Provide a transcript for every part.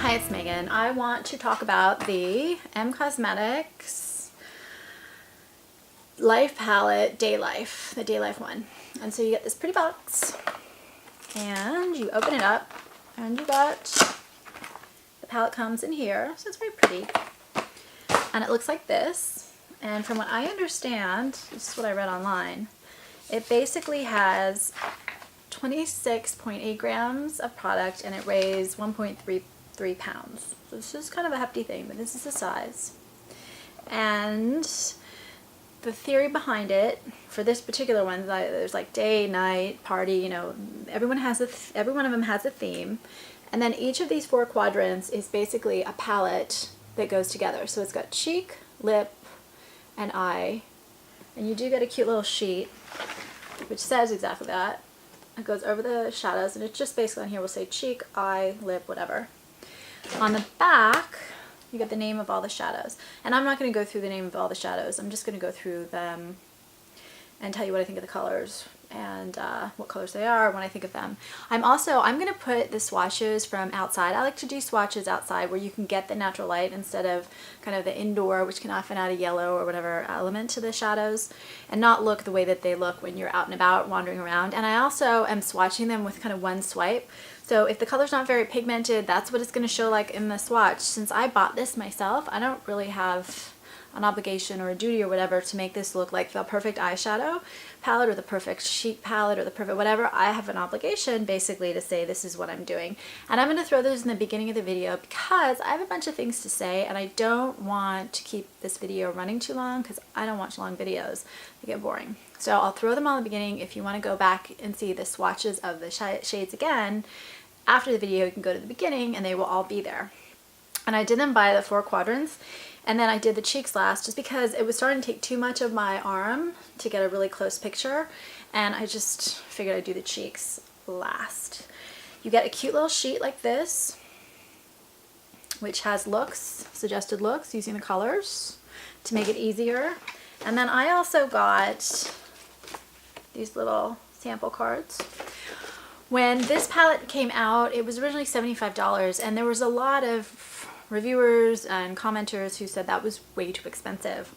Hi, it's Megan. I want to talk about the M Cosmetics Life Palette Day Life, the Day Life one. And so you get this pretty box and you open it up and you got, the palette comes in here, so it's very pretty. And it looks like this. And from what I understand, this is what I read online, it basically has 26.8 grams of product and it weighs 1.33 pounds. So this is kind of a hefty thing, but this is the size. And the theory behind it for this particular one, there's like day, night, party, you know, every one of them has a theme. And then each of these 4 quadrants is basically a palette that goes together. So it's got cheek, lip, and eye. And you do get a cute little sheet which says exactly that. It goes over the shadows, and it's just basically on here will say cheek, eye, lip, whatever. On the back, you get the name of all the shadows. And I'm not going to go through the name of all the shadows. I'm just going to go through them and tell you what I think of the colors and what colors they are when I think of them. I'm going to put the swatches from outside. I like to do swatches outside where you can get the natural light instead of kind of the indoor, which can often add a yellow or whatever element to the shadows and not look the way that they look when you're out and about wandering around. And I also am swatching them with kind of one swipe. So if the color's not very pigmented, that's what it's going to show like in the swatch. Since I bought this myself, I don't really have an obligation or a duty or whatever to make this look like the perfect eyeshadow palette or the perfect cheek palette or the perfect whatever. I have an obligation basically to say this is what I'm doing. And I'm going to throw those in the beginning of the video because I have a bunch of things to say and I don't want to keep this video running too long because I don't watch long videos. They get boring. So I'll throw them all in the beginning. If you want to go back and see the swatches of the shades again, after the video you can go to the beginning and they will all be there. And I did them by the 4 quadrants. And then I did the cheeks last just because it was starting to take too much of my arm to get a really close picture. And I just figured I'd do the cheeks last. You get a cute little sheet like this, which has looks, suggested looks using the colors to make it easier. And then I also got these little sample cards. When this palette came out, it was originally $75 and there was a lot of reviewers and commenters who said that was way too expensive.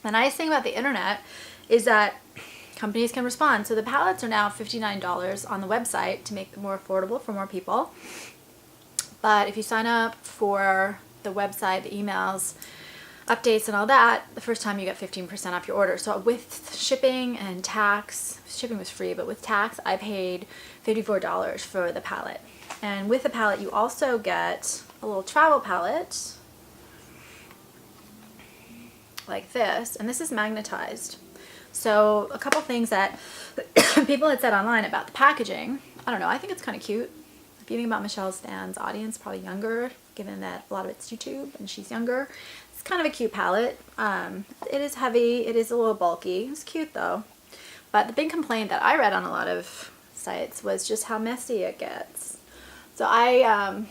The nice thing about the internet is that companies can respond. So the palettes are now $59 on the website to make them more affordable for more people. But if you sign up for the website, the emails, updates and all that, the first time you get 15% off your order. So with shipping and tax, shipping was free, but with tax I paid $54 for the palette. And with the palette you also get a little travel palette like this, and this is magnetized. So a couple things that people had said online about the packaging, I don't know, I think it's kind of cute. If you think about Michelle Stan's audience, probably younger, given that a lot of it's YouTube and she's younger. It's kind of a cute palette. It is heavy, it is a little bulky, it's cute though. But the big complaint that I read on a lot of sites was just how messy it gets. So I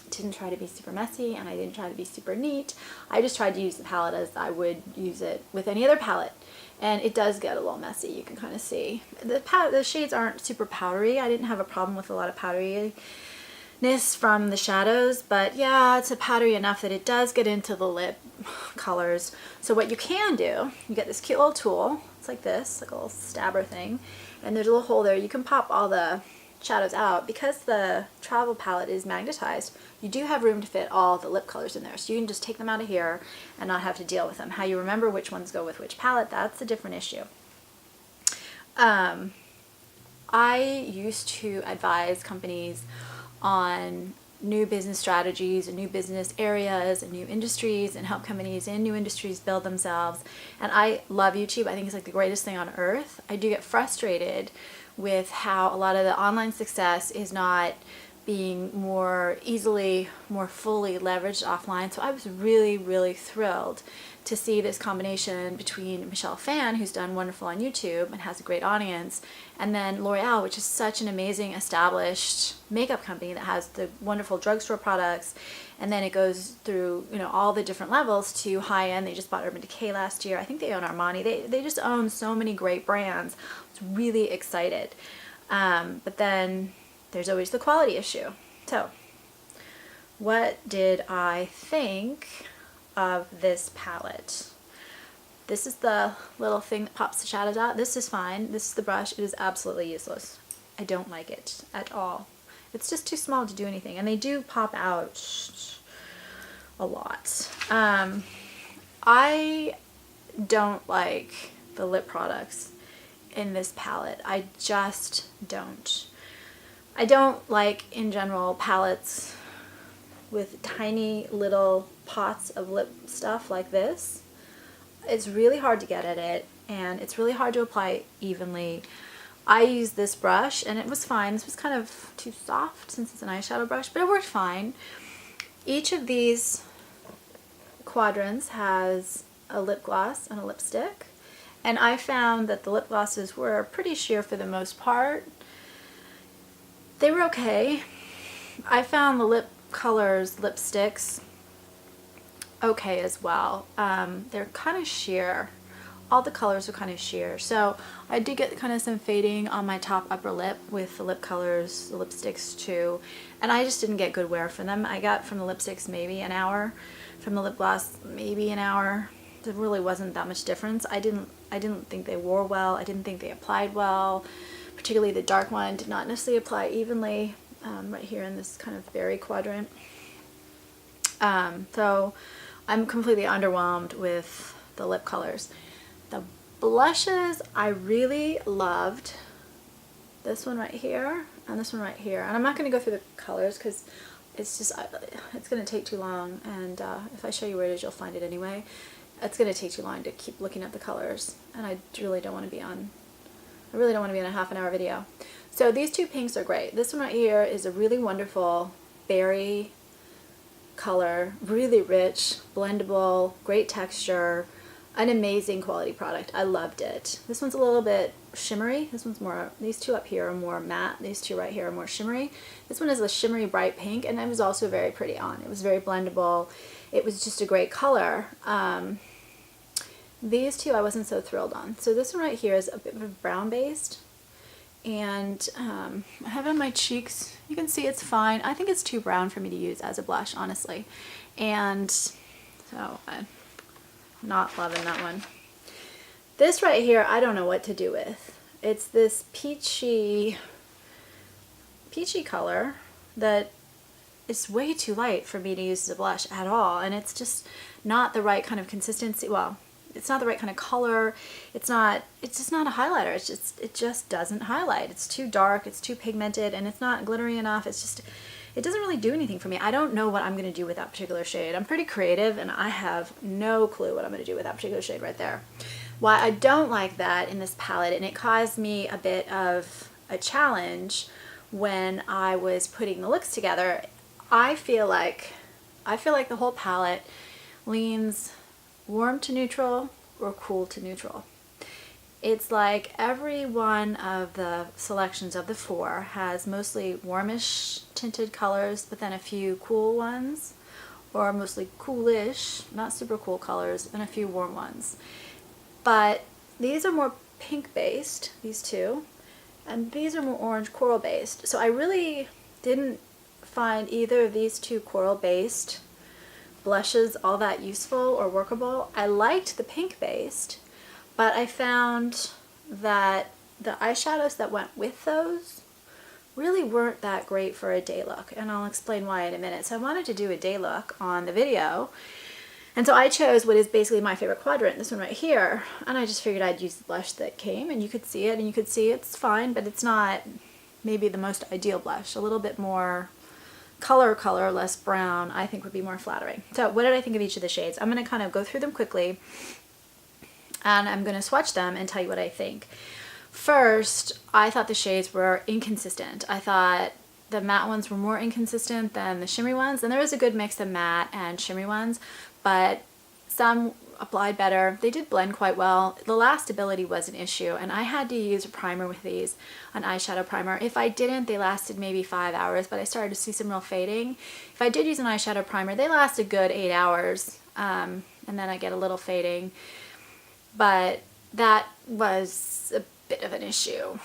didn't try to be super messy and I didn't try to be super neat. I just tried to use the palette as I would use it with any other palette. And it does get a little messy, you can kind of see. The shades aren't super powdery. I didn't have a problem with a lot of powderiness from the shadows, but yeah, it's powdery enough that it does get into the lip colors. So what you can do, you get this cute little tool. It's like this, like a little stabber thing. And there's a little hole there. You can pop all the shadows out. Because the travel palette is magnetized, you do have room to fit all the lip colors in there, so you can just take them out of here and not have to deal with them. How you remember which ones go with which palette, that's a different issue. I used to advise companies on new business strategies and new business areas and new industries and help companies in new industries build themselves, and I love YouTube. I think it's like the greatest thing on earth. I do get frustrated with how a lot of the online success is not being more easily, more fully leveraged offline. So I was really, really thrilled to see this combination between Phan, who's done wonderful on YouTube and has a great audience, and then Loreal, which is such an amazing established makeup company that has the wonderful drugstore products, and then it goes through, you know, all the different levels to high end. They just bought Urban Decay last year. I think they own Armani. They just own so many great brands. I was really excited. But then there's always the quality issue. So what did I think of this palette? This is the little thing that pops the shadows out. This is fine. This is the brush. It is absolutely useless. I don't like it at all. It's just too small to do anything, and they do pop out a lot. I don't like the lip products in this palette. I just don't. I don't like, in general, palettes with tiny little pots of lip stuff like this. It's really hard to get at it, and it's really hard to apply evenly. I used this brush, and it was fine. This was kind of too soft since it's an eyeshadow brush, but it worked fine. Each of these quadrants has a lip gloss and a lipstick, and I found that the lip glosses were pretty sheer for the most part. They were okay. I found the lip colors, lipsticks, okay as well. They're kind of sheer. All the colors are kind of sheer. So I did get kind of some fading on my top upper lip with the lip colors, the lipsticks too. And I just didn't get good wear from them. I got from the lipsticks maybe an hour, from the lip gloss maybe an hour. There really wasn't that much difference. I didn't think they wore well. I didn't think they applied well. Particularly the dark one did not necessarily apply evenly right here in this kind of berry quadrant. So I'm completely underwhelmed with the lip colors. The blushes, I really loved this one right here and this one right here. And I'm not going to go through the colors because it's just, it's going to take too long. And if I show you where it is, you'll find it anyway. It's going to take too long to keep looking at the colors. And I really don't want to be on a half-an-hour video. So these two pinks are great. This one right here is a really wonderful berry color, really rich, blendable, great texture, an amazing quality product. I loved it. This one's a little bit shimmery. This one's more, these two up here are more matte. These two right here are more shimmery. This one is a shimmery bright pink, and it was also very pretty on. It was very blendable. It was just a great color. These two I wasn't so thrilled on. So this one right here is a bit of a brown based, and I have it on my cheeks. You can see it's fine. I think it's too brown for me to use as a blush, honestly. And so I'm not loving that one. This right here, I don't know what to do with. It's this peachy color that is way too light for me to use as a blush at all, and it's just not the right kind of consistency. Well, it's not the right kind of color. It's just not a highlighter. It just doesn't highlight. It's too dark, it's too pigmented, and it's not glittery enough. It doesn't really do anything for me. I don't know what I'm going to do with that particular shade. I'm pretty creative, and I have no clue what I'm going to do with that particular shade right there. Why I don't like that in this palette, and it caused me a bit of a challenge when I was putting the looks together, I feel like the whole palette leans warm to neutral or cool to neutral. It's like every one of the selections of the four has mostly warmish tinted colors, but then a few cool ones, or mostly coolish, not super cool colors, and a few warm ones. But these are more pink based, these two, and these are more orange coral based. So I really didn't find either of these two coral based blushes all that useful or workable. I liked the pink based, but I found that the eyeshadows that went with those really weren't that great for a day look, and I'll explain why in a minute. So I wanted to do a day look on the video, and so I chose what is basically my favorite quadrant, this one right here, and I just figured I'd use the blush that came, and you could see it, and you could see it's fine, but it's not maybe the most ideal blush. A little bit more color, less brown, I think would be more flattering. So what did I think of each of the shades? I'm going to kind of go through them quickly, and I'm going to swatch them and tell you what I think. First, I thought the shades were inconsistent. I thought the matte ones were more inconsistent than the shimmery ones, and there was a good mix of matte and shimmery ones, but some applied better. They did blend quite well. The lastability was an issue, and I had to use a primer with these, an eyeshadow primer. If I didn't, they lasted maybe 5 hours, but I started to see some real fading. If I did use an eyeshadow primer, they last a good 8 hours, and then I get a little fading. But that was a bit of an issue.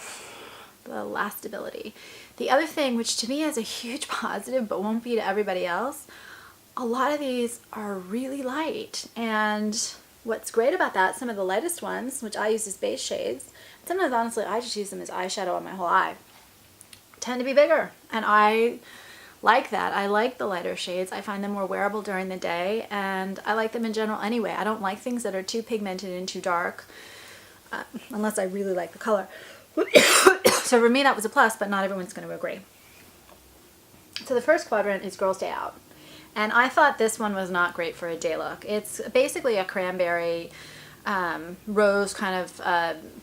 the lastability. The other thing, which to me is a huge positive but won't be to everybody else, a lot of these are really light. And what's great about that, some of the lightest ones, which I use as base shades, sometimes honestly I just use them as eyeshadow on my whole eye, tend to be bigger. And I like that. I like the lighter shades. I find them more wearable during the day, and I like them in general anyway. I don't like things that are too pigmented and too dark, unless I really like the color. So for me that was a plus, but not everyone's going to agree. So the first quadrant is Girls Day Out. And I thought this one was not great for a day look. It's basically a cranberry rose kind of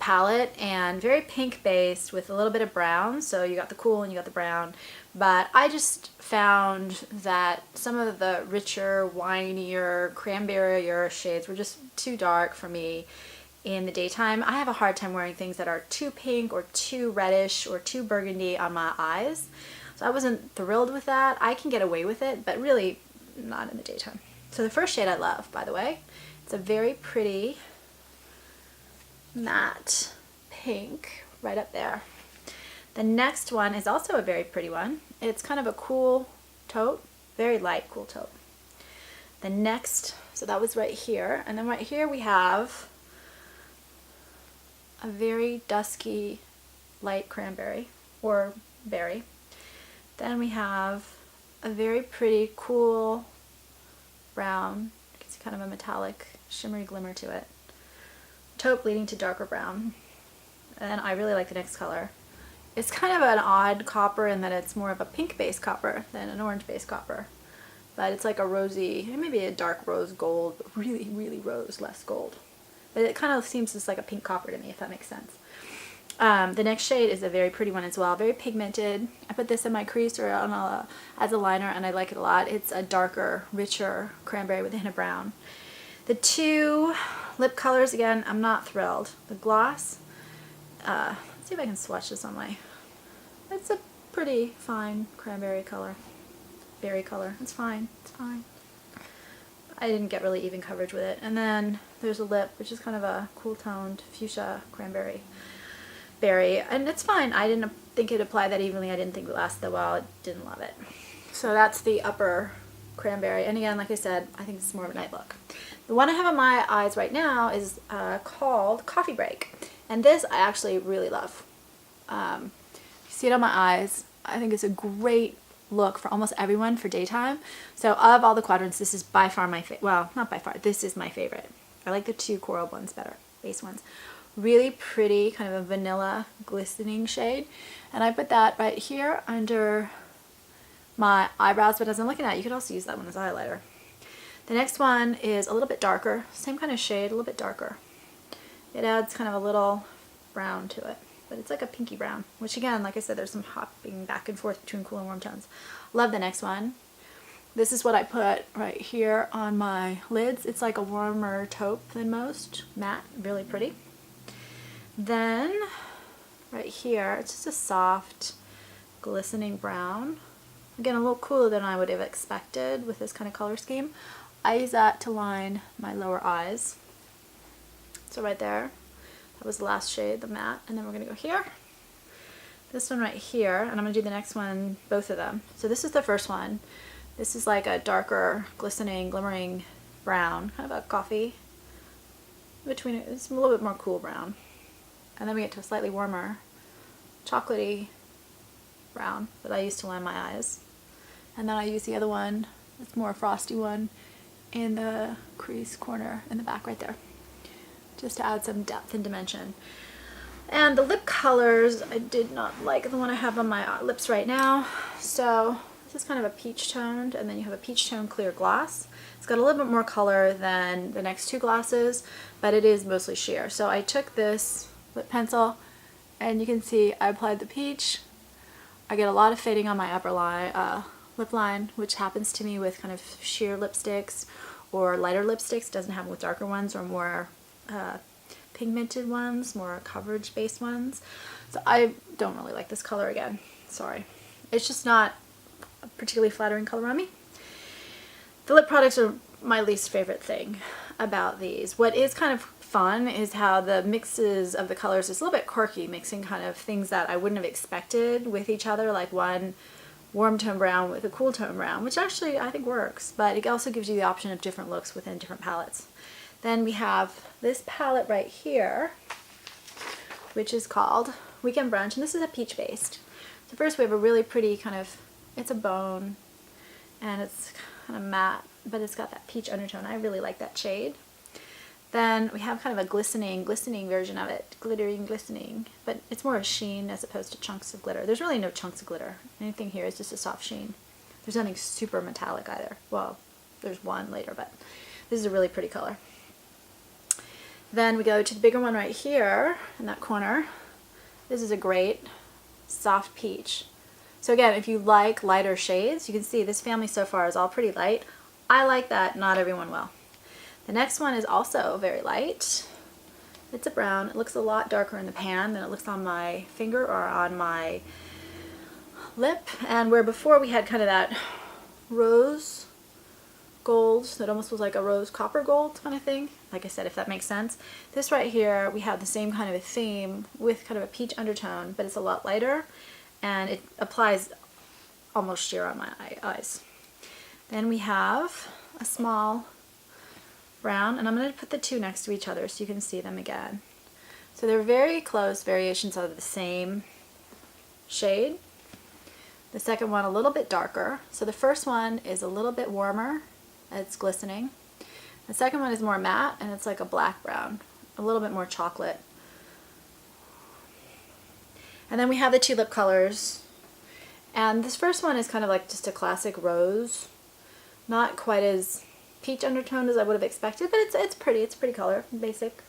palette, and very pink based with a little bit of brown. So you got the cool and you got the brown. But I just found that some of the richer, winier, cranberry-er shades were just too dark for me in the daytime. I have a hard time wearing things that are too pink or too reddish or too burgundy on my eyes. So I wasn't thrilled with that. I can get away with it, but really not in the daytime. So the first shade I love, by the way. It's a very pretty matte pink right up there. The next one is also a very pretty one. It's kind of a cool taupe, very light cool taupe. The next, so that was right here, and then right here we have a very dusky light cranberry or berry. Then we have a very pretty cool brown. You can see kind of a metallic shimmery glimmer to it. Taupe leading to darker brown. And I really like the next color. It's kind of an odd copper in that it's more of a pink based copper than an orange based copper. But it's like a rosy, maybe a dark rose gold, but really, really rose, less gold. But it kind of seems just like a pink copper to me, if that makes sense. The next shade is a very pretty one as well, very pigmented. I put this in my crease or on as a liner, and I like it a lot. It's a darker, richer cranberry with a hint of brown. The two lip colors, again, I'm not thrilled. The gloss, let's see if I can swatch this on my, it's a pretty fine cranberry color, berry color. It's fine, it's fine. I didn't get really even coverage with it. And then there's a lip, which is kind of a cool toned fuchsia cranberry berry, and it's fine. I didn't think it applied that evenly. I didn't think it lasted that well. I didn't love it. So that's the upper cranberry, and again, like I said, I think it's more of a night look. The one I have on my eyes right now is called Coffee Break, and this I actually really love. You see it on my eyes. I think it's a great look for almost everyone for daytime. So of all the quadrants, this is by far my favorite. Well, not by far, this is my favorite. I like the two coral ones better, base ones. Really pretty, kind of a vanilla glistening shade, and I put that right here under my eyebrows, but as I'm looking at it, you could also use that one as highlighter. The next one is a little bit darker, same kind of shade, a little bit darker. It adds kind of a little brown to it, but it's like a pinky brown, which again, like I said, there's some hopping back and forth between cool and warm tones. Love the next one. This is what I put right here on my lids. It's like a warmer taupe than most, matte, really pretty. Then right here, it's just a soft glistening brown. Again, a little cooler than I would have expected with this kind of color scheme. I use that to line my lower eyes. So right there, that was the last shade, the matte, and then we're gonna go here. This one right here, and I'm gonna do the next one, both of them. So this is the first one. This is like a darker, glistening, glimmering brown, kind of a coffee. Between it, it's a little bit more cool brown. And then we get to a slightly warmer, chocolatey brown that I use to line my eyes. And then I use the other one, it's more a frosty one, in the crease corner in the back right there, just to add some depth and dimension. And the lip colors, I did not like the one I have on my lips right now. So this is kind of a peach toned, and then you have a peach toned clear gloss. It's got a little bit more color than the next two glosses, but it is mostly sheer. So I took this lip pencil, and you can see I applied the peach. I get a lot of fading on my upper lip line, which happens to me with kind of sheer lipsticks or lighter lipsticks. It doesn't happen with darker ones or more pigmented ones, more coverage based ones. So I don't really like this color again. Sorry. It's just not a particularly flattering color on me. The lip products are my least favorite thing about these. What is kind of fun is how the mixes of the colors is a little bit quirky, mixing kind of things that I wouldn't have expected with each other, like one warm tone brown with a cool tone brown, which actually I think works, but it also gives you the option of different looks within different palettes. Then we have this palette right here, which is called Weekend Brunch, and this is a peach based. So first we have a really pretty kind of, it's a bone, and it's kind of matte, but it's got that peach undertone. I really like that shade. Then we have kind of a glistening version of it, glistening, but it's more a sheen as opposed to chunks of glitter. There's really no chunks of glitter. Anything here is just a soft sheen. There's nothing super metallic either. Well, there's one later, but this is a really pretty color. Then we go to the bigger one right here in that corner. This is a great soft peach. So again, if you like lighter shades, you can see this family so far is all pretty light. I like that, not everyone will. The next one is also very light. It's a brown. It looks a lot darker in the pan than it looks on my finger or on my lip. And where before we had kind of that rose gold that almost was like a rose copper gold kind of thing. Like I said, if that makes sense. This right here, we have the same kind of a theme with kind of a peach undertone, but it's a lot lighter and it applies almost sheer on my eyes. Then we have a small brown, and I'm going to put the two next to each other so you can see them again. So they're very close variations of the same shade. The second one a little bit darker. So the first one is a little bit warmer, it's glistening. The second one is more matte and it's like a black brown, a little bit more chocolate. And then we have the two lip colors, and this first one is kind of like just a classic rose, not quite as peach undertone as I would have expected, but it's pretty. It's a pretty color, basic.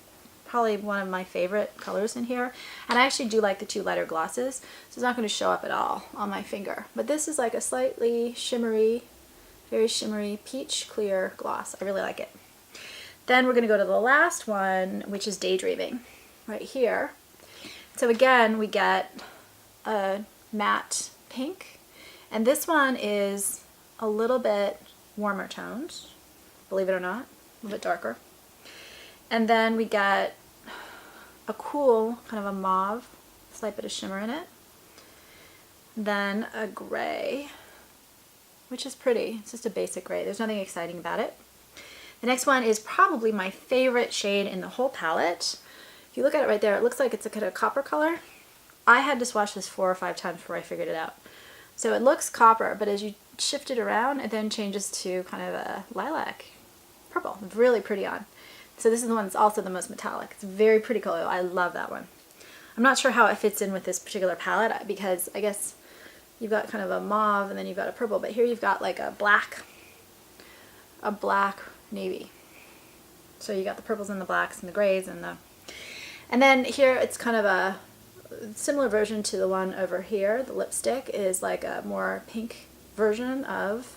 Probably one of my favorite colors in here. And I actually do like the two lighter glosses, so it's not going to show up at all on my finger. But this is like a slightly shimmery, very shimmery peach clear gloss. I really like it. Then we're going to go to the last one, which is Daydreaming, right here. So again, we get a matte pink, and this one is a little bit warmer tones, believe it or not, a little bit darker. And then we get a cool kind of a mauve, slight bit of shimmer in it. Then a gray, which is pretty. It's just a basic gray. There's nothing exciting about it. The next one is probably my favorite shade in the whole palette. If you look at it right there, it looks like it's a kind of copper color. I had to swatch this 4 or 5 times before I figured it out. So it looks copper, but as you shift it around, it then changes to kind of a lilac purple. It's really pretty on. So this is the one that's also the most metallic. It's a very pretty color. I love that one. I'm not sure how it fits in with this particular palette because I guess you've got kind of a mauve and then you've got a purple, but here you've got like a black navy. So you got the purples and the blacks and the grays and then here it's kind of a similar version to the one over here. The lipstick is like a more pink version of,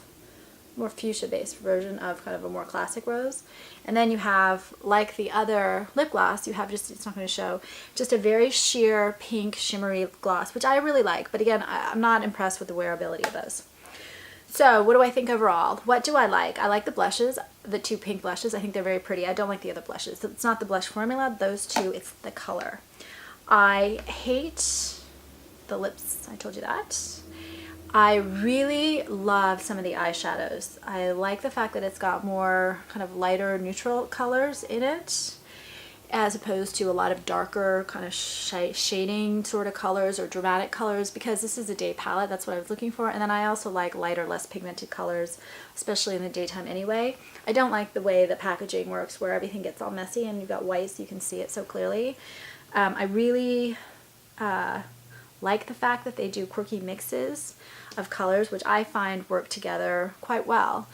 more fuchsia based version of kind of a more classic rose. And then you have, like the other lip gloss, you have just, it's not going to show, just a very sheer pink shimmery gloss, which I really like, but again, I'm not impressed with the wearability of those. So what do I think overall? What do I like? I like the blushes, the two pink blushes. I think they're very pretty. I don't like the other blushes. It's not the blush formula, those two, it's the color. I hate the lips, I told you that. I really love some of the eyeshadows. I like the fact that it's got more kind of lighter neutral colors in it, as opposed to a lot of darker kind of shading sort of colors or dramatic colors, because this is a day palette. That's what I was looking for. And then I also like lighter, less pigmented colors, especially in the daytime anyway. I don't like the way the packaging works where everything gets all messy and you've got white so you can see it so clearly. I really like the fact that they do quirky mixes of colors, which I find work together quite well.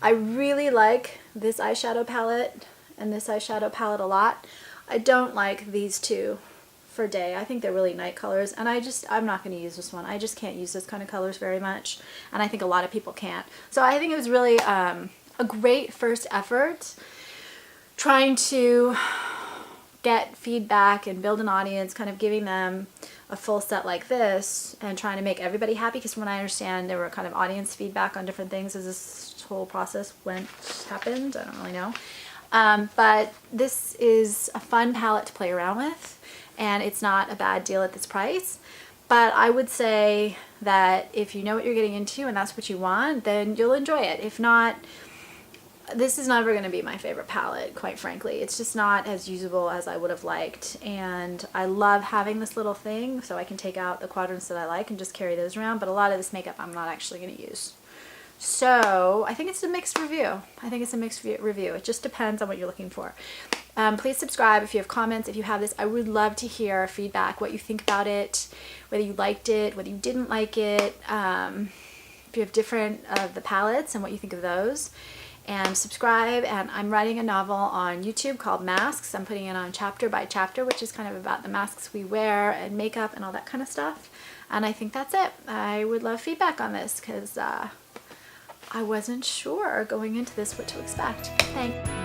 I really like this eyeshadow palette and this eyeshadow palette a lot. I don't like these two for day. I think they're really night colors, and I'm not going to use this one. I just can't use this kind of colors very much, and I think a lot of people can't. So I think it was really a great first effort trying to get feedback and build an audience, kind of giving them a full set like this and trying to make everybody happy, because from what I understand there were kind of audience feedback on different things as this whole process happened. I don't really know. But this is a fun palette to play around with, and it's not a bad deal at this price. But I would say that if you know what you're getting into and that's what you want, then you'll enjoy it. If not, this is never going to be my favorite palette, quite frankly. It's just not as usable as I would have liked. And I love having this little thing so I can take out the quadrants that I like and just carry those around. But a lot of this makeup I'm not actually going to use. So I think it's a mixed review. I think it's a mixed review. It just depends on what you're looking for. Please subscribe if you have comments. If you have this, I would love to hear feedback, what you think about it, whether you liked it, whether you didn't like it, if you have different of the palettes and what you think of those. And subscribe. And I'm writing a novel on YouTube called Masks. I'm putting it on chapter by chapter, which is kind of about the masks we wear and makeup and all that kind of stuff. And I think that's it. I would love feedback on this because I wasn't sure going into this what to expect. Thanks.